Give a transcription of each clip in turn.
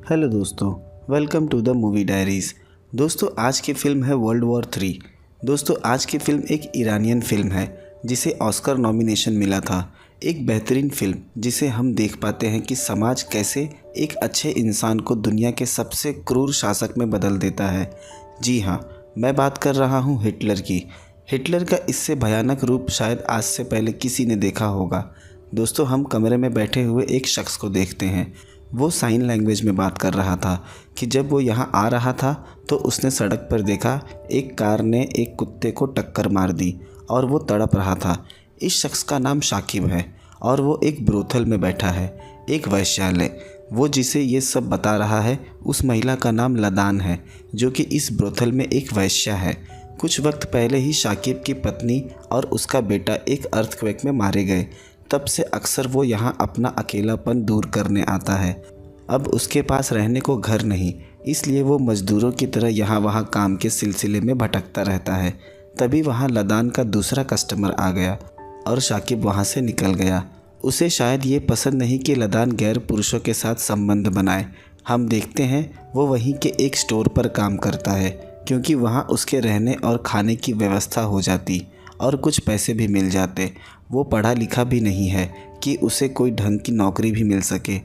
Hello दोस्तों, welcome to the movie diaries. दोस्तों आज की फ़िल्म है वर्ल्ड वॉर 3। दोस्तों आज की फ़िल्म एक ईरानियन फ़िल्म है जिसे ऑस्कर नॉमिनेशन मिला था। एक बेहतरीन फ़िल्म जिसे हम देख पाते हैं कि समाज कैसे एक अच्छे इंसान को दुनिया के सबसे क्रूर शासक में बदल देता है। जी हाँ, मैं बात कर रहा हूँ हिटलर की। हिटलर का इससे भयानक रूप शायद आज से पहले किसी ने देखा होगा। दोस्तों हम कमरे में बैठे हुए एक शख्स को देखते हैं। वो साइन लैंग्वेज में बात कर रहा था कि जब वो यहाँ आ रहा था तो उसने सड़क पर देखा एक कार ने एक कुत्ते को टक्कर मार दी और वो तड़प रहा था। इस शख्स का नाम शाकिब है और वो एक ब्रोथल में बैठा है, एक वैश्यालय। वो जिसे ये सब बता रहा है उस महिला का नाम लदान है जो कि इस ब्रोथल में एक वैश्या है। कुछ वक्त पहले ही शाकिब की पत्नी और उसका बेटा एक अर्थक्वेक में मारे गए। तब से अक्सर वो यहाँ अपना अकेलापन दूर करने आता है। अब उसके पास रहने को घर नहीं, इसलिए वो मज़दूरों की तरह यहाँ वहाँ काम के सिलसिले में भटकता रहता है। तभी वहाँ लदान का दूसरा कस्टमर आ गया और शाकिब वहाँ से निकल गया। उसे शायद ये पसंद नहीं कि लदान गैर पुरुषों के साथ संबंध बनाए। हम देखते हैं वो वहीं के एक स्टोर पर काम करता है क्योंकि वहाँ उसके रहने और खाने की व्यवस्था हो जाती और कुछ पैसे भी मिल जाते। वो पढ़ा लिखा भी नहीं है कि उसे कोई ढंग की नौकरी भी मिल सके,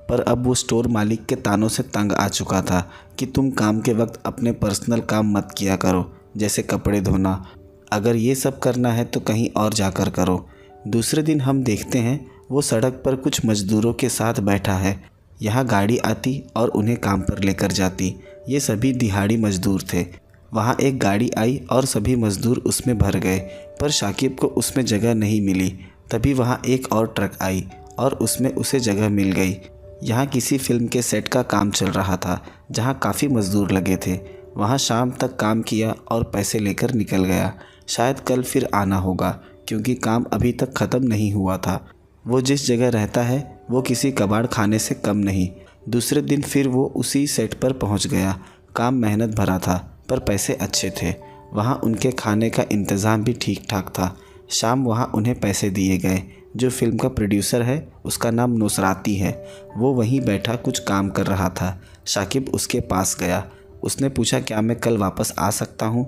पर अब वो स्टोर मालिक के तानों से तंग आ चुका था कि तुम काम के वक्त अपने पर्सनल काम मत किया करो, जैसे कपड़े धोना। अगर ये सब करना है तो कहीं और जाकर करो। दूसरे दिन हम देखते हैं वो सड़क पर कुछ मज़दूरों के साथ बैठा है। यहाँ गाड़ी आती और उन्हें काम पर लेकर जाती। ये सभी दिहाड़ी मज़दूर थे। वहाँ एक गाड़ी आई और सभी मज़दूर उसमें भर गए, पर शाकिब को उसमें जगह नहीं मिली। तभी वहाँ एक और ट्रक आई और उसमें उसे जगह मिल गई। यहाँ किसी फिल्म के सेट का काम चल रहा था जहाँ काफ़ी मज़दूर लगे थे। वहाँ शाम तक काम किया और पैसे लेकर निकल गया। शायद कल फिर आना होगा क्योंकि काम अभी तक ख़त्म नहीं हुआ था। वो जिस जगह रहता है वो किसी कबाड़ खाने से कम नहीं। दूसरे दिन फिर वो उसी सेट पर पहुँच गया। काम मेहनत भरा था पर पैसे अच्छे थे। वहाँ उनके खाने का इंतज़ाम भी ठीक ठाक था। शाम वहाँ उन्हें पैसे दिए गए। जो फिल्म का प्रोड्यूसर है उसका नाम नुसराती है। वो वहीं बैठा कुछ काम कर रहा था। शाकिब उसके पास गया। उसने पूछा क्या मैं कल वापस आ सकता हूँ।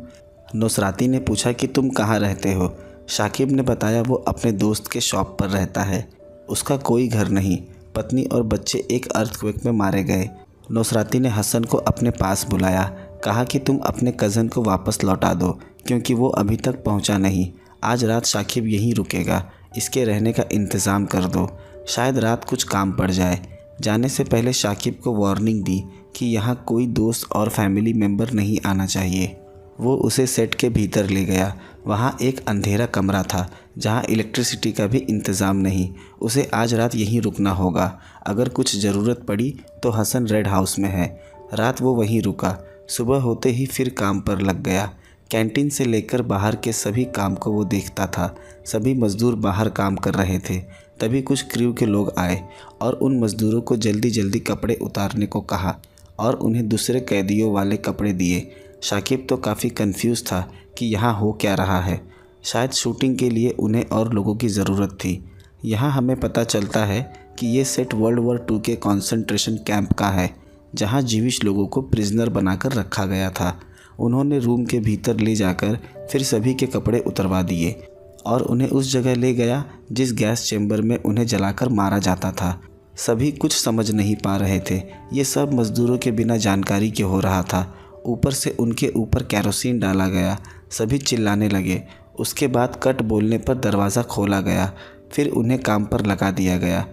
नुसराती ने पूछा कि तुम कहाँ रहते हो। शाकिब ने बताया वो अपने दोस्त के शॉप पर रहता है। उसका कोई घर नहीं, पत्नी और बच्चे एक अर्थक्वेक में मारे गए। नुसराती ने हसन को अपने पास बुलाया, कहा कि तुम अपने कज़न को वापस लौटा दो क्योंकि वो अभी तक पहुंचा नहीं। आज रात शाकिब यहीं रुकेगा, इसके रहने का इंतज़ाम कर दो, शायद रात कुछ काम पड़ जाए। जाने से पहले शाकिब को वार्निंग दी कि यहाँ कोई दोस्त और फैमिली मेम्बर नहीं आना चाहिए। वो उसे सेट के भीतर ले गया। वहाँ एक अंधेरा कमरा था जहाँ इलेक्ट्रिसिटी का भी इंतज़ाम नहीं। उसे आज रात यहीं रुकना होगा। अगर कुछ ज़रूरत पड़ी तो हसन रेड हाउस में है। रात वो वहीं रुका। सुबह होते ही फिर काम पर लग गया। कैंटीन से लेकर बाहर के सभी काम को वो देखता था। सभी मज़दूर बाहर काम कर रहे थे। तभी कुछ क्रू के लोग आए और उन मज़दूरों को जल्दी जल्दी कपड़े उतारने को कहा और उन्हें दूसरे कैदियों वाले कपड़े दिए। शाकिब तो काफ़ी कंफ्यूज था कि यहाँ हो क्या रहा है। शायद शूटिंग के लिए उन्हें और लोगों की ज़रूरत थी। यहाँ हमें पता चलता है कि ये सेट वर्ल्ड वॉर 2 के कॉन्सेंट्रेशन कैंप का है जहाँ जीविश लोगों को प्रिजनर बनाकर रखा गया था। उन्होंने रूम के भीतर ले जाकर फिर सभी के कपड़े उतरवा दिए और उन्हें उस जगह ले गया जिस गैस चैम्बर में उन्हें जलाकर मारा जाता था। सभी कुछ समझ नहीं पा रहे थे। ये सब मज़दूरों के बिना जानकारी के हो रहा था। ऊपर से उनके ऊपर कैरोसिन डाला गया। सभी चिल्लाने लगे। उसके बाद कट बोलने पर दरवाज़ा खोला गया। फिर उन्हें काम पर लगा दिया गया।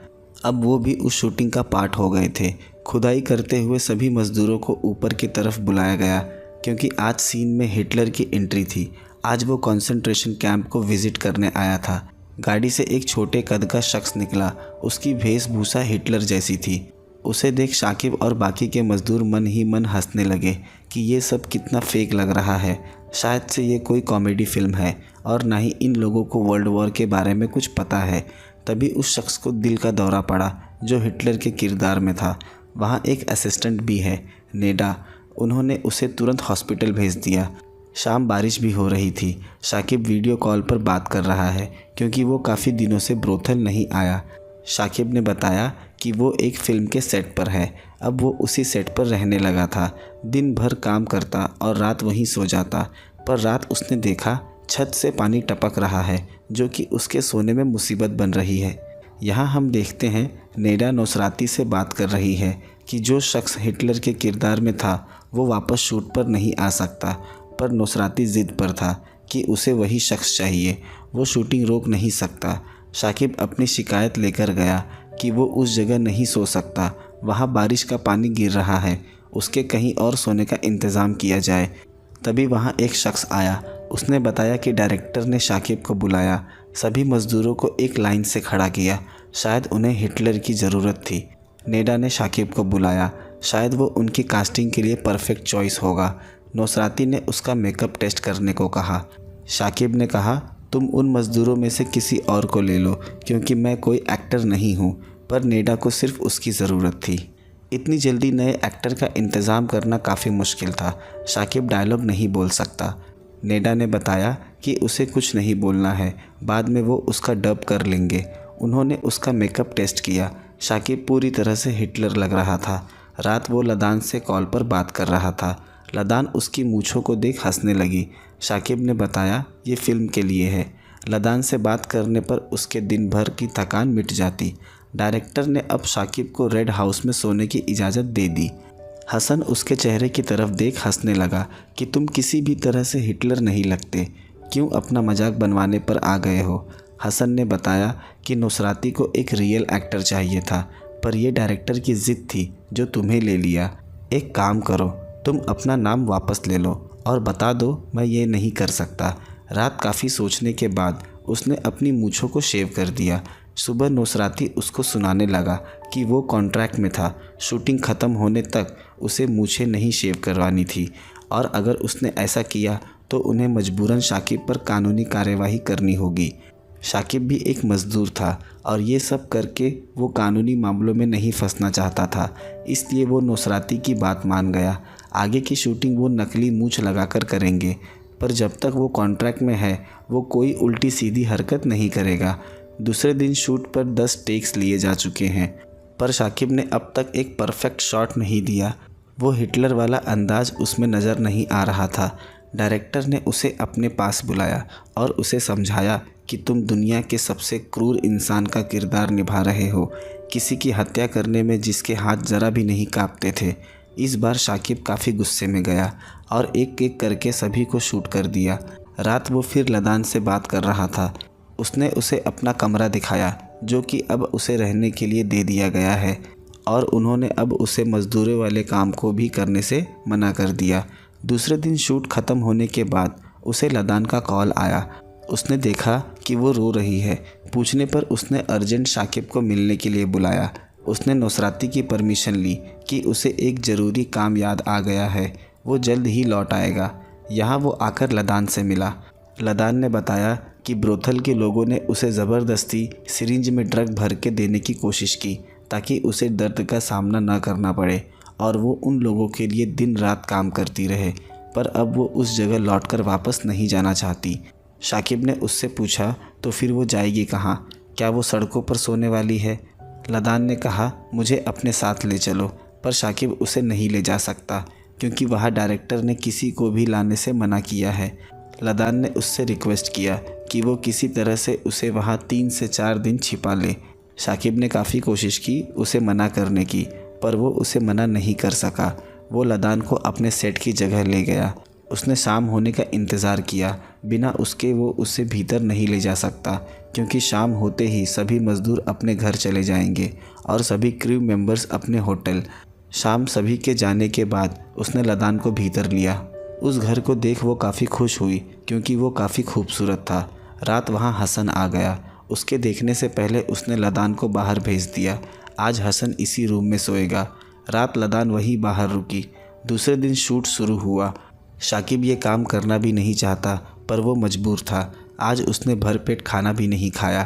अब वो भी उस शूटिंग का पार्ट हो गए थे। खुदाई करते हुए सभी मज़दूरों को ऊपर की तरफ बुलाया गया क्योंकि आज सीन में हिटलर की एंट्री थी। आज वो कॉन्सेंट्रेशन कैंप को विज़िट करने आया था। गाड़ी से एक छोटे कद का शख्स निकला। उसकी वेशभूषा हिटलर जैसी थी। उसे देख शाकिब और बाकी के मज़दूर मन ही मन हंसने लगे कि ये सब कितना फेक लग रहा है। शायद से ये कोई कॉमेडी फिल्म है और ना ही इन लोगों को वर्ल्ड वॉर के बारे में कुछ पता है। तभी उस शख्स को दिल का दौरा पड़ा जो हिटलर के किरदार में था। वहाँ एक असिस्टेंट भी है, नेडा। उन्होंने उसे तुरंत हॉस्पिटल भेज दिया। शाम बारिश भी हो रही थी। शाकिब वीडियो कॉल पर बात कर रहा है क्योंकि वो काफ़ी दिनों से ब्रोथल नहीं आया। शाकिब ने बताया कि वो एक फ़िल्म के सेट पर है। अब वो उसी सेट पर रहने लगा था। दिन भर काम करता और रात वहीं सो जाता। पर रात उसने देखा छत से पानी टपक रहा है, जो कि उसके सोने में मुसीबत बन रही है। यहाँ हम देखते हैं नेडा नौसराती से बात कर रही है कि जो शख्स हिटलर के किरदार में था वो वापस शूट पर नहीं आ सकता। पर नौसराती ज़िद पर था कि उसे वही शख्स चाहिए, वो शूटिंग रोक नहीं सकता। शाकिब अपनी शिकायत लेकर गया कि वो उस जगह नहीं सो सकता, वहाँ बारिश का पानी गिर रहा है, उसके कहीं और सोने का इंतज़ाम किया जाए। तभी वहाँ एक शख्स आया। उसने बताया कि डायरेक्टर ने शाकिब को बुलाया। सभी मज़दूरों को एक लाइन से खड़ा किया। शायद उन्हें हिटलर की ज़रूरत थी। नेडा ने शाकिब को बुलाया, शायद वो उनकी कास्टिंग के लिए परफेक्ट चॉइस होगा। नौसराती ने उसका मेकअप टेस्ट करने को कहा। शाकिब ने कहा, तुम उन मज़दूरों में से किसी और को ले लो, क्योंकि मैं कोई एक्टर नहीं हूँ। पर नेडा को सिर्फ उसकी ज़रूरत थी। इतनी जल्दी नए एक्टर का इंतज़ाम करना काफ़ी मुश्किल था। शाकिब डायलॉग नहीं बोल सकता। नेडा ने बताया कि उसे कुछ नहीं बोलना है, बाद में वो उसका डब कर लेंगे। उन्होंने उसका मेकअप टेस्ट किया। शाकिब पूरी तरह से हिटलर लग रहा था। रात वो लदान से कॉल पर बात कर रहा था। लदान उसकी मूँछों को देख हंसने लगी। शाकिब ने बताया, ये फ़िल्म के लिए है। लदान से बात करने पर उसके दिन भर की थकान मिट जाती। डायरेक्टर ने अब शाकिब को रेड हाउस में सोने की इजाज़त दे दी। हसन उसके चेहरे की तरफ देख हंसने लगा कि तुम किसी भी तरह से हिटलर नहीं लगते, क्यों अपना मजाक बनवाने पर आ गए हो। हसन ने बताया कि नुसराती को एक रियल एक्टर चाहिए था, पर यह डायरेक्टर की ज़िद थी जो तुम्हें ले लिया। एक काम करो, तुम अपना नाम वापस ले लो और बता दो मैं ये नहीं कर सकता। रात काफ़ी सोचने के बाद उसने अपनी मूँछों को शेव कर दिया। सुबह नुसराती उसको सुनाने लगा कि वो कॉन्ट्रैक्ट में था, शूटिंग ख़त्म होने तक उसे मूछें नहीं शेव करवानी थी, और अगर उसने ऐसा किया तो उन्हें मजबूरन शाकिब पर कानूनी कार्यवाही करनी होगी। शाकिब भी एक मज़दूर था और ये सब करके वो कानूनी मामलों में नहीं फंसना चाहता था, इसलिए वो नुसराती की बात मान गया। आगे की शूटिंग वो नकली मूछ लगाकर करेंगे, पर जब तक वो कॉन्ट्रैक्ट में है वो कोई उल्टी सीधी हरकत नहीं करेगा। दूसरे दिन शूट पर 10 टेक्स लिए जा चुके हैं, पर शाकिब ने अब तक एक परफेक्ट शॉट नहीं दिया। वो हिटलर वाला अंदाज उसमें नज़र नहीं आ रहा था। डायरेक्टर ने उसे अपने पास बुलाया और उसे समझाया कि तुम दुनिया के सबसे क्रूर इंसान का किरदार निभा रहे हो, किसी की हत्या करने में जिसके हाथ ज़रा भी नहीं कांपते थे। इस बार शाकिब काफ़ी गुस्से में गया और एक एक करके सभी को शूट कर दिया। रात वो फिर लदान से बात कर रहा था। उसने उसे अपना कमरा दिखाया, जो कि अब उसे रहने के लिए दे दिया गया है, और उन्होंने अब उसे मज़दूरों वाले काम को भी करने से मना कर दिया। दूसरे दिन शूट ख़त्म होने के बाद उसे लदान का कॉल आया। उसने देखा कि वो रो रही है। पूछने पर उसने अर्जेंट शाकिब को मिलने के लिए बुलाया। उसने नुसराती की परमिशन ली कि उसे एक ज़रूरी काम याद आ गया है, वो जल्द ही लौट आएगा। यहाँ वो आकर लदान से मिला। लदान ने बताया कि ब्रोथल के लोगों ने उसे ज़बरदस्ती सिरिंज में ड्रग भर के देने की कोशिश की, ताकि उसे दर्द का सामना न करना पड़े और वो उन लोगों के लिए दिन रात काम करती रहे। पर अब वो उस जगह लौटकर वापस नहीं जाना चाहती। शाकिब ने उससे पूछा, तो फिर वो जाएगी कहाँ? क्या वो सड़कों पर सोने वाली है? लदान ने कहा, मुझे अपने साथ ले चलो। पर शाकिब उसे नहीं ले जा सकता, क्योंकि वहाँ डायरेक्टर ने किसी को भी लाने से मना किया है। लदान ने उससे रिक्वेस्ट किया कि वो किसी तरह से उसे वहाँ 3 से 4 दिन छिपा ले। शाकिब ने काफ़ी कोशिश की उसे मना करने की, पर वो उसे मना नहीं कर सका। वो लदान को अपने सेट की जगह ले गया। उसने शाम होने का इंतज़ार किया। बिना उसके वो उसे भीतर नहीं ले जा सकता, क्योंकि शाम होते ही सभी मज़दूर अपने घर चले जाएंगे और सभी क्रू मेंबर्स अपने होटल। शाम सभी के जाने के बाद उसने लदान को भीतर लिया। उस घर को देख वो काफ़ी खुश हुई, क्योंकि वो काफ़ी खूबसूरत था। रात वहाँ हसन आ गया। उसके देखने से पहले उसने लदान को बाहर भेज दिया। आज हसन इसी रूम में सोएगा। रात लदान वहीं बाहर रुकी। दूसरे दिन शूट शुरू हुआ। शाकिब ये काम करना भी नहीं चाहता, पर वो मजबूर था। आज उसने भरपेट खाना भी नहीं खाया,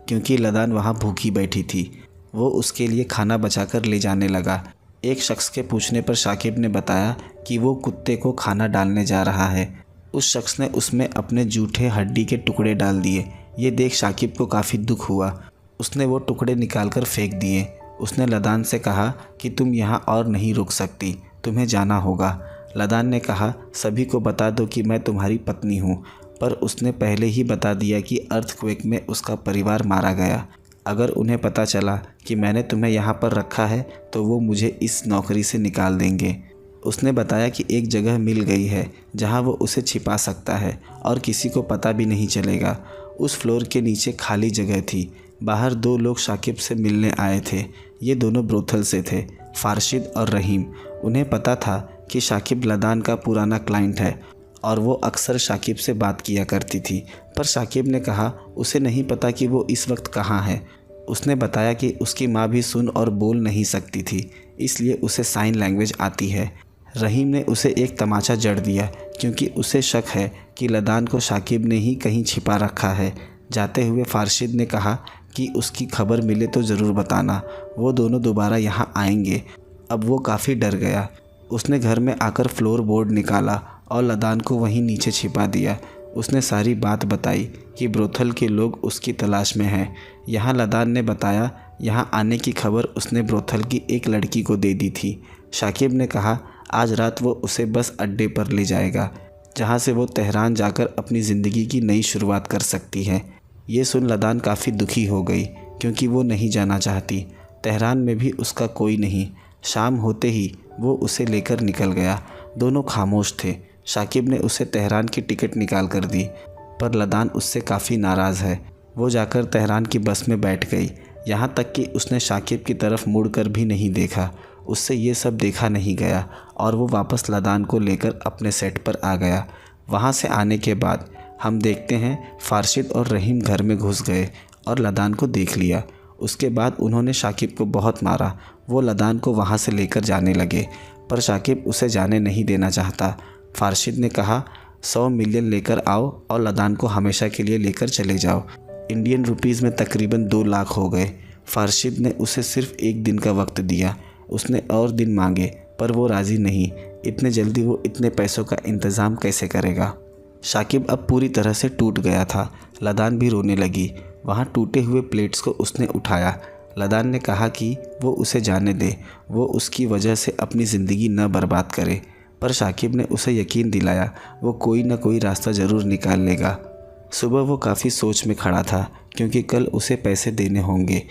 क्योंकि लदान वहाँ भूखी बैठी थी। वो उसके लिए खाना बचाकर ले जाने लगा। एक शख्स के पूछने पर शाकिब ने बताया कि वो कुत्ते को खाना डालने जा रहा है। उस शख्स ने उसमें अपने जूठे हड्डी के टुकड़े डाल दिए। ये देख शाकिब को काफ़ी दुख हुआ। उसने वो टुकड़े निकालकर फेंक दिए। उसने लदान से कहा कि तुम यहाँ और नहीं रुक सकती, तुम्हें जाना होगा। लदान ने कहा, सभी को बता दो कि मैं तुम्हारी पत्नी हूँ, पर उसने पहले ही बता दिया कि अर्थक्वेक में उसका परिवार मारा गया। अगर उन्हें पता चला कि मैंने तुम्हें यहाँ पर रखा है तो वो मुझे इस नौकरी से निकाल देंगे। उसने बताया कि एक जगह मिल गई है जहाँ वो उसे छिपा सकता है और किसी को पता भी नहीं चलेगा। उस फ्लोर के नीचे खाली जगह थी। बाहर 2 लोग शाकिब से मिलने आए थे। ये दोनों ब्रोथल से थे, फारशिद और रहीम। उन्हें पता था कि शाकिब लदान का पुराना क्लाइंट है और वो अक्सर शाकिब से बात किया करती थी, पर शाकिब ने कहा उसे नहीं पता कि वो इस वक्त कहाँ है। उसने बताया कि उसकी माँ भी सुन और बोल नहीं सकती थी, इसलिए उसे साइन लैंग्वेज आती है। रहीम ने उसे एक तमाचा जड़ दिया क्योंकि उसे शक है कि लदान को शाकिब ने ही कहीं छिपा रखा है। जाते हुए फारशिद ने कहा कि उसकी खबर मिले तो ज़रूर बताना, वो दोनों दोबारा यहाँ आएंगे। अब वो काफ़ी डर गया। उसने घर में आकर फ्लोर बोर्ड निकाला और लदान को वहीं नीचे छिपा दिया। उसने सारी बात बताई कि ब्रोथल के लोग उसकी तलाश में हैं। यहाँ लदान ने बताया यहाँ आने की खबर उसने ब्रोथल की एक लड़की को दे दी थी। शाकिब ने कहा आज रात वो उसे बस अड्डे पर ले जाएगा जहाँ से वो तेहरान जाकर अपनी ज़िंदगी की नई शुरुआत कर सकती है। ये सुन लदान काफ़ी दुखी हो गई क्योंकि वो नहीं जाना चाहती। तेहरान में भी उसका कोई नहीं। शाम होते ही वो उसे लेकर निकल गया। दोनों खामोश थे। शाकिब ने उसे तेहरान की टिकट निकाल कर दी, पर लदान उससे काफ़ी नाराज़ है। वो जाकर तेहरान की बस में बैठ गई, यहाँ तक कि उसने शाकिब की तरफ मुड़कर भी नहीं देखा। उससे ये सब देखा नहीं गया और वो वापस लदान को लेकर अपने सेट पर आ गया। वहाँ से आने के बाद हम देखते हैं फारशिद और रहीम घर में घुस गए और लदान को देख लिया। उसके बाद उन्होंने शाकिब को बहुत मारा। वो लदान को वहाँ से लेकर जाने लगे, पर शाकिब उसे जाने नहीं देना चाहता। फारशिद ने कहा 100 मिलियन लेकर आओ और लदान को हमेशा के लिए लेकर चले जाओ। इंडियन रुपीज़ में तकरीबन 2 लाख हो गए। फारशिद ने उसे सिर्फ 1 दिन का वक्त दिया। उसने और दिन मांगे पर वो राज़ी नहीं। इतने जल्दी वो इतने पैसों का इंतज़ाम कैसे करेगा। शाकिब अब पूरी तरह से टूट गया था। लदान भी रोने लगी। वहाँ टूटे हुए प्लेट्स को उसने उठाया। लदान ने कहा कि वो उसे जाने दे, वो उसकी वजह से अपनी ज़िंदगी न बर्बाद करे, पर शाकिब ने उसे यकीन दिलाया वो कोई ना कोई रास्ता ज़रूर निकाल लेगा। सुबह वो काफ़ी सोच में खड़ा था क्योंकि कल उसे पैसे देने होंगे।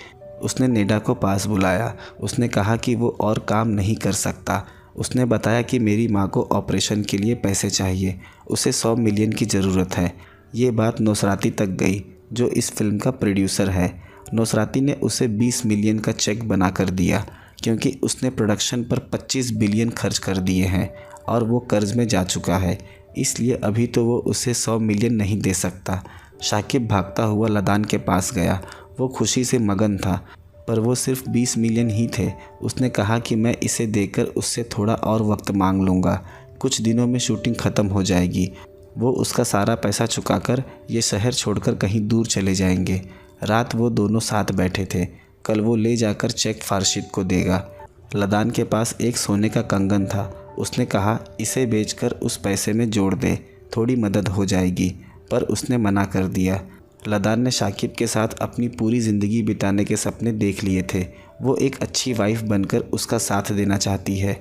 उसने नेडा को पास बुलाया। उसने कहा कि वो और काम नहीं कर सकता। उसने बताया कि मेरी माँ को ऑपरेशन के लिए पैसे चाहिए, उसे 100 मिलियन की ज़रूरत है। ये बात नौसराती तक गई जो इस फिल्म का प्रोड्यूसर है। नौसराती ने उसे 20 मिलियन का चेक बना कर दिया क्योंकि उसने प्रोडक्शन पर 25 बिलियन खर्च कर दिए हैं और वो कर्ज में जा चुका है, इसलिए अभी तो वो उसे 100 मिलियन नहीं दे सकता। शाकिब भागता हुआ लदान के पास गया। वो खुशी से मगन था, पर वो सिर्फ 20 मिलियन ही थे। उसने कहा कि मैं इसे देकर उससे थोड़ा और वक्त मांग लूँगा, कुछ दिनों में शूटिंग ख़त्म हो जाएगी। वो उसका सारा पैसा चुकाकर ये शहर छोड़कर कहीं दूर चले जाएंगे। रात वो दोनों साथ बैठे थे। कल वो ले जाकर चेक फारशिद को देगा। लदान के पास एक सोने का कंगन था। उसने कहा इसे बेचकर उस पैसे में जोड़ दे, थोड़ी मदद हो जाएगी, पर उसने मना कर दिया। लदान ने शाकिब के साथ अपनी पूरी ज़िंदगी बिताने के सपने देख लिए थे। वो एक अच्छी वाइफ बनकर उसका साथ देना चाहती है,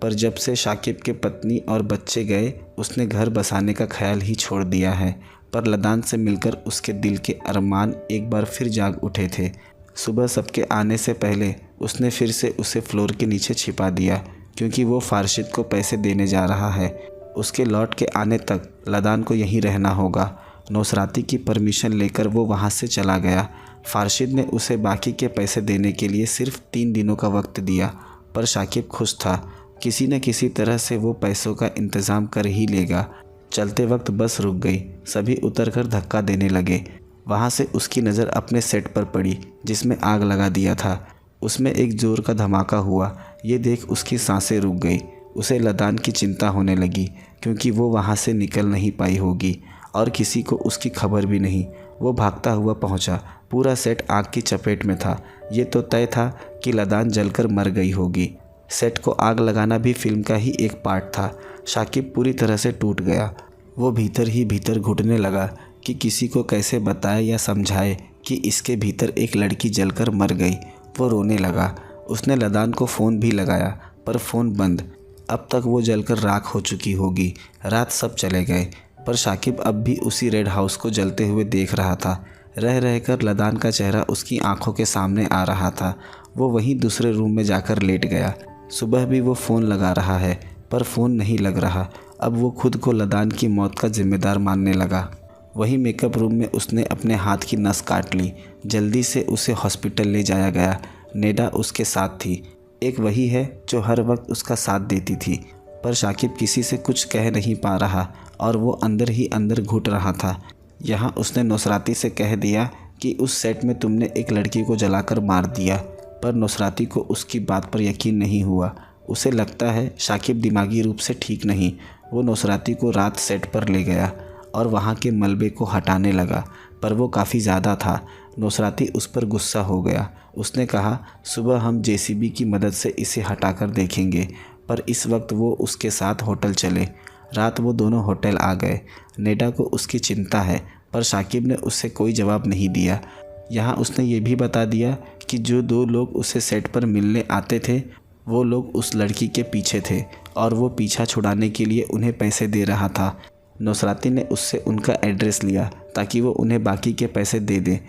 पर जब से शाकिब के पत्नी और बच्चे गए उसने घर बसाने का ख्याल ही छोड़ दिया है। पर लदान से मिलकर उसके दिल के अरमान एक बार फिर जाग उठे थे। सुबह सबके आने से पहले उसने फिर से उसे फ्लोर के नीचे छिपा दिया क्योंकि वो फारशिद को पैसे देने जा रहा है। उसके लौट के आने तक लदान को यहीं रहना होगा। नौसराती की परमिशन लेकर वो वहाँ से चला गया। फारशिद ने उसे बाकी के पैसे देने के लिए सिर्फ 3 दिनों का वक्त दिया, पर शाकिब खुश था। किसी न किसी तरह से वो पैसों का इंतज़ाम कर ही लेगा। चलते वक्त बस रुक गई। सभी उतरकर धक्का देने लगे। वहाँ से उसकी नज़र अपने सेट पर पड़ी जिसमें आग लगा दिया था। उसमें एक ज़ोर का धमाका हुआ। ये देख उसकी सांसें रुक गई। उसे लदान की चिंता होने लगी क्योंकि वो वहाँ से निकल नहीं पाई होगी और किसी को उसकी खबर भी नहीं। वो भागता हुआ पहुँचा। पूरा सेट आग की चपेट में था। ये तो तय था कि लदान जलकर मर गई होगी। सेट को आग लगाना भी फिल्म का ही एक पार्ट था। शाकिब पूरी तरह से टूट गया। वो भीतर ही भीतर घुटने लगा कि किसी को कैसे बताए या समझाए कि इसके भीतर एक लड़की जलकर मर गई। वो रोने लगा। उसने लदान को फ़ोन भी लगाया पर फ़ोन बंद। अब तक वो जलकर राख हो चुकी होगी। रात सब चले गए पर शाकिब अब भी उसी रेड हाउस को जलते हुए देख रहा था। रह रहकर लदान का चेहरा उसकी आंखों के सामने आ रहा था। वो वहीं दूसरे रूम में जाकर लेट गया। सुबह भी वो फ़ोन लगा रहा है पर फ़ोन नहीं लग रहा। अब वो खुद को लदान की मौत का जिम्मेदार मानने लगा। वहीं मेकअप रूम में उसने अपने हाथ की नस काट ली। जल्दी से उसे हॉस्पिटल ले जाया गया। नेडा उसके साथ थी। एक वही है जो हर वक्त उसका साथ देती थी। पर शाकिब किसी से कुछ कह नहीं पा रहा और वो अंदर ही अंदर घुट रहा था। यहाँ उसने नुसराती से कह दिया कि उस सेट में तुमने एक लड़की को जलाकर मार दिया, पर नुसराती को उसकी बात पर यकीन नहीं हुआ। उसे लगता है शाकिब दिमागी रूप से ठीक नहीं। वो नुसराती को रात सेट पर ले गया और वहाँ के मलबे को हटाने लगा, पर वो काफ़ी ज़्यादा था। नुसराती उस पर गुस्सा हो गया। उसने कहा सुबह हम जेसीबी की मदद से इसे हटाकर देखेंगे, पर इस वक्त वो उसके साथ होटल चले। रात वो दोनों होटल आ गए। नेडा को उसकी चिंता है पर शाकिब ने उससे कोई जवाब नहीं दिया। यहाँ उसने ये भी बता दिया कि जो 2 लोग उसे सेट पर मिलने आते थे वो लोग उस लड़की के पीछे थे और वो पीछा छुड़ाने के लिए उन्हें पैसे दे रहा था। नुसराती ने उससे उनका एड्रेस लिया ताकि वो उन्हें बाकी के पैसे दे दे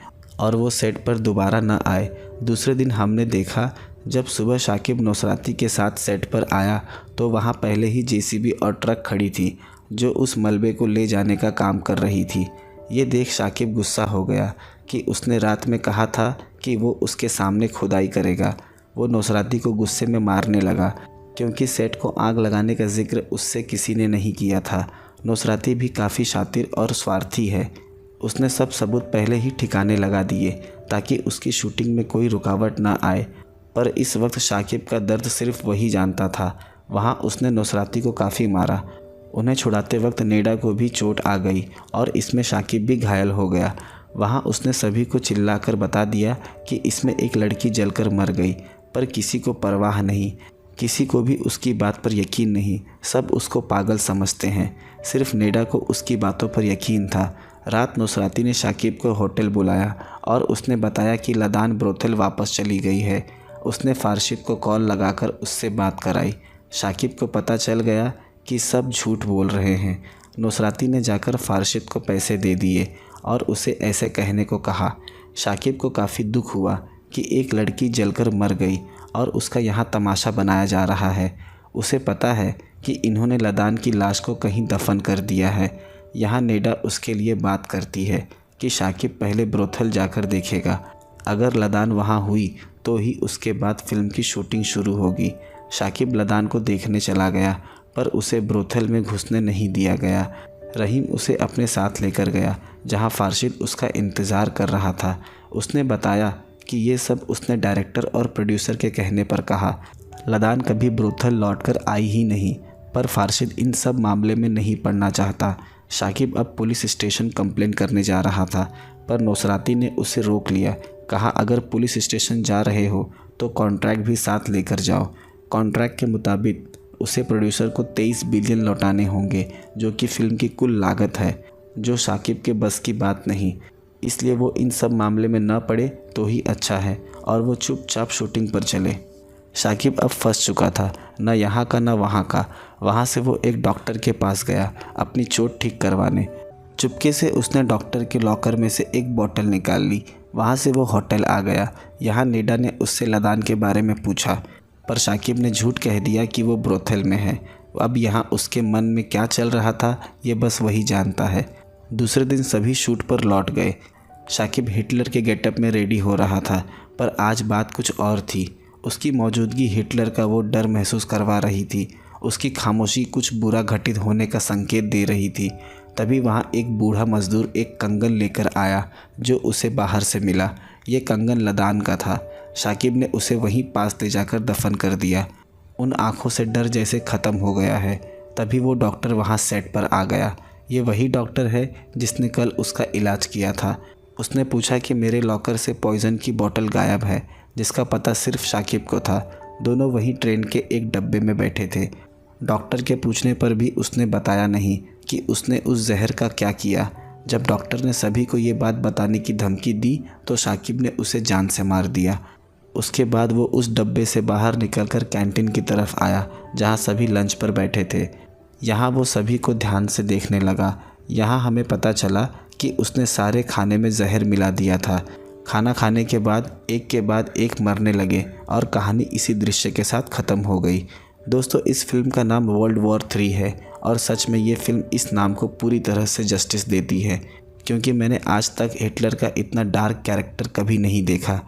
और वो सेट पर दोबारा न आए। दूसरे दिन हमने देखा जब सुबह शाकिब नुसराती के साथ सेट पर आया तो वहाँ पहले ही जेसीबी और ट्रक खड़ी थी जो उस मलबे को ले जाने का काम कर रही थी। ये देख शाकिब गुस्सा हो गया कि उसने रात में कहा था कि वो उसके सामने खुदाई करेगा। वो नुसराती को गुस्से में मारने लगा क्योंकि सेट को आग लगाने का जिक्र उससे किसी ने नहीं किया था। नुसराती भी काफ़ी शातिर और स्वार्थी है। उसने सब सबूत पहले ही ठिकाने लगा दिए ताकि उसकी शूटिंग में कोई रुकावट ना आए, पर इस वक्त शाकिब का दर्द सिर्फ वही जानता था। वहाँ उसने नुसराती को काफ़ी मारा। उन्हें छुड़ाते वक्त नेडा को भी चोट आ गई और इसमें शाकिब भी घायल हो गया। वहाँ उसने सभी को चिल्लाकर बता दिया कि इसमें एक लड़की जलकर मर गई, पर किसी को परवाह नहीं, किसी को भी उसकी बात पर यकीन नहीं। सब उसको पागल समझते हैं। सिर्फ नेडा को उसकी बातों पर यकीन था। रात नुसराती ने शाकिब को होटल बुलाया और उसने बताया कि लदान ब्रोथल वापस चली गई है। उसने फारशिद को कॉल लगाकर उससे बात कराई। शाकिब को पता चल गया कि सब झूठ बोल रहे हैं। नुसराती ने जाकर फारशिद को पैसे दे दिए और उसे ऐसे कहने को कहा। शाकिब को काफ़ी दुख हुआ कि एक लड़की जलकर मर गई और उसका यहाँ तमाशा बनाया जा रहा है। उसे पता है कि इन्होंने लदान की लाश को कहीं दफन कर दिया है। यहाँ नेडा उसके लिए बात करती है कि शाकिब पहले ब्रोथल जाकर देखेगा। अगर लदान वहाँ हुई तो ही उसके बाद फिल्म की शूटिंग शुरू होगी। शाकिब लदान को देखने चला गया पर उसे ब्रोथल में घुसने नहीं दिया गया। रहीम उसे अपने साथ लेकर गया जहाँ फारशिद उसका इंतज़ार कर रहा था। उसने बताया कि ये सब उसने डायरेक्टर और प्रोड्यूसर के कहने पर कहा। लदान कभी ब्रोथल लौटकर आई ही नहीं, पर फारशिद इन सब मामले में नहीं पड़ना चाहता। शाकिब अब पुलिस स्टेशन कंप्लेन करने जा रहा था पर नुसराती ने उसे रोक लिया। कहा अगर पुलिस स्टेशन जा रहे हो तो कॉन्ट्रैक्ट भी साथ लेकर जाओ। कॉन्ट्रैक्ट के मुताबिक उसे प्रोड्यूसर को 23 बिलियन लौटाने होंगे जो कि फ़िल्म की कुल लागत है, जो शाकिब के बस की बात नहीं। इसलिए वो इन सब मामले में न पड़े तो ही अच्छा है और वो चुपचाप शूटिंग पर चले। शाकिब अब फंस चुका था, न यहाँ का न वहाँ का। वहाँ से वो एक डॉक्टर के पास गया अपनी चोट ठीक करवाने। चुपके से उसने डॉक्टर के लॉकर में से एक बोतल निकाल ली। वहाँ से वो होटल आ गया। यहाँ नेडा ने उससे लदान के बारे में पूछा पर शाकिब ने झूठ कह दिया कि वो ब्रोथल में है। अब यहाँ उसके मन में क्या चल रहा था ये बस वही जानता है। दूसरे दिन सभी शूट पर लौट गए। शाकिब हिटलर के गेटअप में रेडी हो रहा था, पर आज बात कुछ और थी। उसकी मौजूदगी हिटलर का वो डर महसूस करवा रही थी। उसकी खामोशी कुछ बुरा घटित होने का संकेत दे रही थी। तभी वहाँ एक बूढ़ा मजदूर एक कंगन लेकर आया जो उसे बाहर से मिला। ये कंगन लदान का था। शाकिब ने उसे वहीं पास ले जाकर दफन कर दिया। उन आँखों से डर जैसे ख़त्म हो गया है। तभी वो डॉक्टर वहाँ सेट पर आ गया। ये वही डॉक्टर है जिसने कल उसका इलाज किया था। उसने पूछा कि मेरे लॉकर से पॉइज़न की बोतल गायब है, जिसका पता सिर्फ शाकिब को था। दोनों वहीं ट्रेन के एक डब्बे में बैठे थे। डॉक्टर के पूछने पर भी उसने बताया नहीं कि उसने उस जहर का क्या किया। जब डॉक्टर ने सभी को ये बात बताने की धमकी दी तो शाकिब ने उसे जान से मार दिया। उसके बाद वो उस डब्बे से बाहर निकलकर कैंटीन की तरफ आया जहाँ सभी लंच पर बैठे थे। यहाँ वो सभी को ध्यान से देखने लगा। यहाँ हमें पता चला कि उसने सारे खाने में जहर मिला दिया था। खाना खाने के बाद एक मरने लगे और कहानी इसी दृश्य के साथ ख़त्म हो गई। दोस्तों, इस फिल्म का नाम वर्ल्ड वॉर 3 है और सच में ये फिल्म इस नाम को पूरी तरह से जस्टिस देती है, क्योंकि मैंने आज तक हिटलर का इतना डार्क कैरेक्टर कभी नहीं देखा।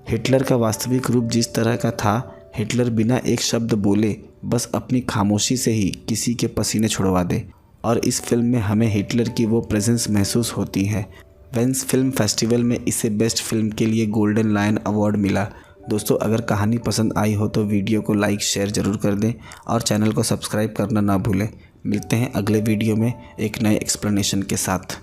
हिटलर का वास्तविक रूप जिस तरह का था, हिटलर बिना एक शब्द बोले बस अपनी खामोशी से ही किसी के पसीने छुड़वा दे, और इस फिल्म में हमें हिटलर की वो प्रेजेंस महसूस होती है। वेन्स फिल्म फेस्टिवल में इसे बेस्ट फिल्म के लिए गोल्डन लायन अवार्ड मिला। दोस्तों, अगर कहानी पसंद आई हो तो वीडियो को लाइक शेयर ज़रूर कर दें और चैनल को सब्सक्राइब करना ना भूलें। मिलते हैं अगले वीडियो में एक नए एक्सप्लेनेशन के साथ।